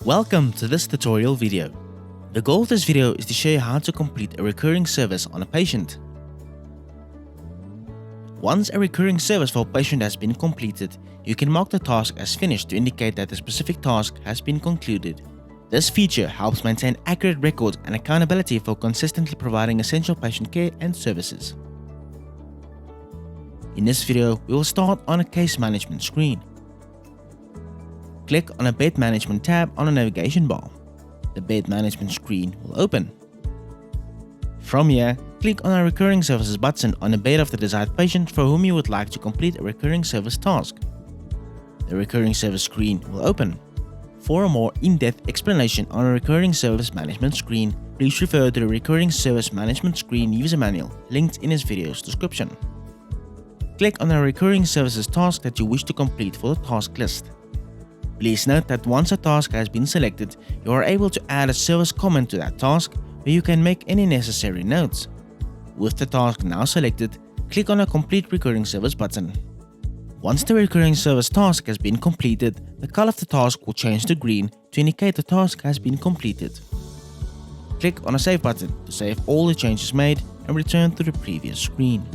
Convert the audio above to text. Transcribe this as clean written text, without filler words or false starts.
Welcome to this tutorial video. The goal of this video is to show you how to complete a recurring service on a patient. Once a recurring service for a patient has been completed, you can mark the task as finished to indicate that the specific task has been concluded. This feature helps maintain accurate records and accountability for consistently providing essential patient care and services. In this video, we will start on a case management screen. Click on a Bed Management tab on the navigation bar. The Bed Management screen will open. From here, click on a Recurring Services button on the bed of the desired patient for whom you would like to complete a recurring service task. The Recurring Service screen will open. For a more in-depth explanation on a Recurring Service Management screen, please refer to the Recurring Service Management screen user manual linked in this video's description. Click on the Recurring Services task that you wish to complete for the task list. Please note that once a task has been selected, you are able to add a service comment to that task where you can make any necessary notes. With the task now selected, click on a Complete Recurring Service button. Once the recurring service task has been completed, the color of the task will change to green to indicate the task has been completed. Click on a Save button to save all the changes made and return to the previous screen.